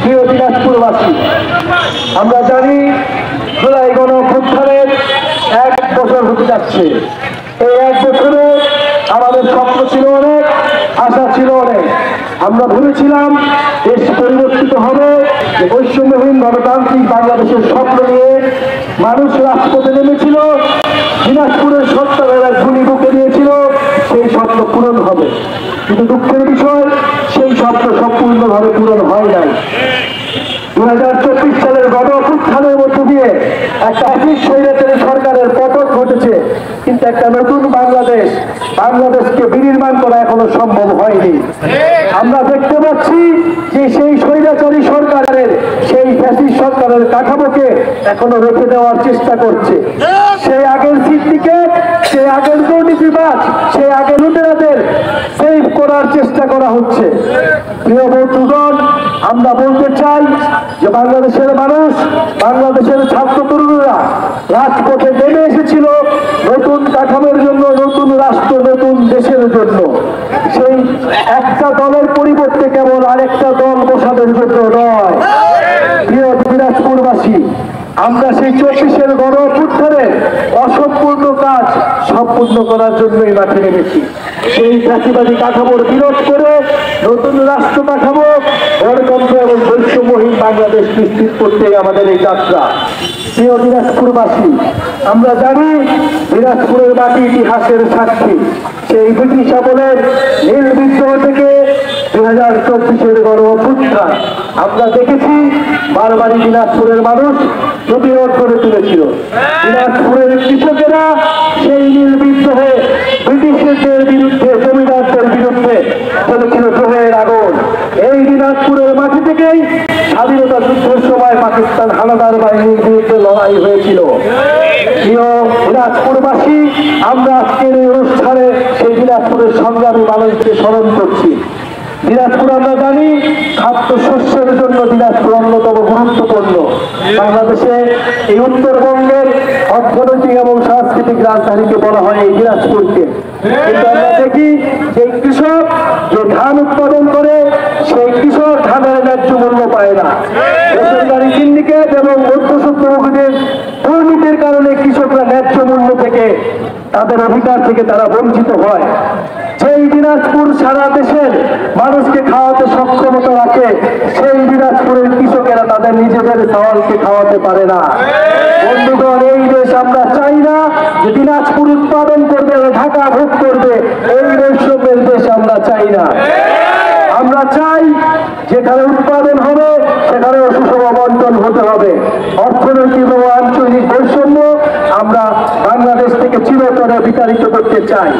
প্রিয় দিনাজপুরবাসী, আমরা জানি জুলাই গণঅভ্যুত্থানের 1 বছর হতে যাচ্ছে। এই 1 বছরে আমাদের স্বপ্ন ছিল অনেক, আশা ছিল অনেক। আমরা ভেবেছিলাম দেশ পরিবর্তিত হবে, বৈষম্যহীন গণতান্ত্রিক বাংলাদেশের স্বপ্ন নিয়ে মানুষ রাজপথে নেমেছিল। দিনাজপুরের সন্তানেরা গুলি বুকে দিয়েছিল, সেই স্বপ্ন পূরণ হবে। কিন্তু দুঃখের বিষয়, সেই স্বপ্ন সম্পূর্ণভাবে পূরণ হয় নাই। 2024 সালের গণঅভ্যুত্থানের মধ্য দিয়ে একটা স্বৈরাচারী সরকারের পতন ঘটেছে, কিন্তু একটা নতুন বাংলাদেশকে বিনির্মাণ করা এখনো সম্ভব হয়নি। আমরা দেখতে পাচ্ছি যে সেই স্বৈরাচারী সরকারের, সেই ফ্যাসিস্ট সরকারের কাঠামোকে এখনো রেখে দেওয়ার চেষ্টা করছে। সেই আগের সিন্ডিকেট, সেই আগের দুর্নীতিবাজ, সেই আগের লুটেরাদের সেভ করার চেষ্টা করা হচ্ছে। প্রিয় বন্ধুগণ, আমরা বলতে চাই যে বাংলাদেশের মানুষ, বাংলাদেশের ছাত্র তরুণরা রাজপথে নেমে এসেছিল নতুন কাঠামোর জন্য, নতুন রাষ্ট্র, নতুন দেশের জন্য। সেই একটা দলের পরিবর্তে কেবল আরেকটা দল বসানোর জন্য নয়। প্রিয় দিনাজপুরবাসী, আমরা সেই 24-এর গণঅভ্যুত্থানের অসম্পূর্ণ কাজ সম্পূর্ণ করার জন্যই মাঠে নেমেছি। সেই ফ্যাসিবাদী কাঠামোর বিরোধ করে নতুন রাষ্ট্র কাঠামো, গণতন্ত্র এবং বৈষম্যহীন বাংলাদেশ নিশ্চিত করতে আমাদের এই যাত্রা। প্রিয় দিনাজপুরবাসী, আমরা জানি দিনাজপুরের মাটি ইতিহাসের সাক্ষী। সেই ব্রিটিশ আমলের নীল বিদ্রোহ থেকে 2024-এর গণঅভ্যুত্থান আমরা দেখেছি বারবারই দিনাজপুরের মানুষ প্রতিরোধ করে তুলেছিল। দিনাজপুরের কৃষকেরা সেই নীল বিদ্রোহে ব্রিটিশদের বিরুদ্ধে, জমিদারদের বিরুদ্ধে চলেছিল জোহের আগুন। এই দিনাজপুরের মাটি থেকেই স্বাধীনতা যুদ্ধের সময় পাকিস্তান হানাদার বাহিনীর বিরুদ্ধে লড়াই হয়েছিল। প্রিয় দিনাজপুরবাসী, আমরা আজকের এই অনুষ্ঠানে সেই দিনাজপুরের সংগ্রামী মানুষকে স্মরণ করছি। দিনাজপুর আমরা জানি খাদ্যশস্যের জন্য দিনাজপুর অন্যতম গুরুত্বপূর্ণ। বাংলাদেশে এই উত্তরবঙ্গের অর্থনৈতিক এবং সাংস্কৃতিক রাজধানীকে বলা হয় এই দিনাজপুরকে। কিন্তু আমরা দেখি যে কৃষক যে ধান উৎপাদন করে, সেই কৃষক ধানের ন্যায্য মূল্য পায় না। বেসরকারি সিন্ডিকেট এবং মধ্যস্বত্বভোগীদের দুর্নীতির কারণে কৃষকরা ন্যায্য মূল্য থেকে, তাদের অধিকার থেকে তারা বঞ্চিত হয়। সেই দিনাজপুর সারা দেশের মানুষকে খাওয়াতে সক্ষমতা রাখে, সেই দিনাজপুরের কৃষকেরা তাদের নিজেদের চাউলকে খাওয়াতে পারে না। বন্ধুগণ, এই দেশ আমরা চাই না যে দিনাজপুর উৎপাদন করবে, ঢাকা ভোগ করবে, এই বৈষম্যের দেশ আমরা চাই না। আমরা চাই যেখানে উৎপাদন হবে সেখানে সুষম বন্টন হতে হবে। অর্থনৈতিক ও আঞ্চলিক বৈষম্য আমরা বাংলাদেশ থেকে চিরতরে বিতাড়িত করতে চাই।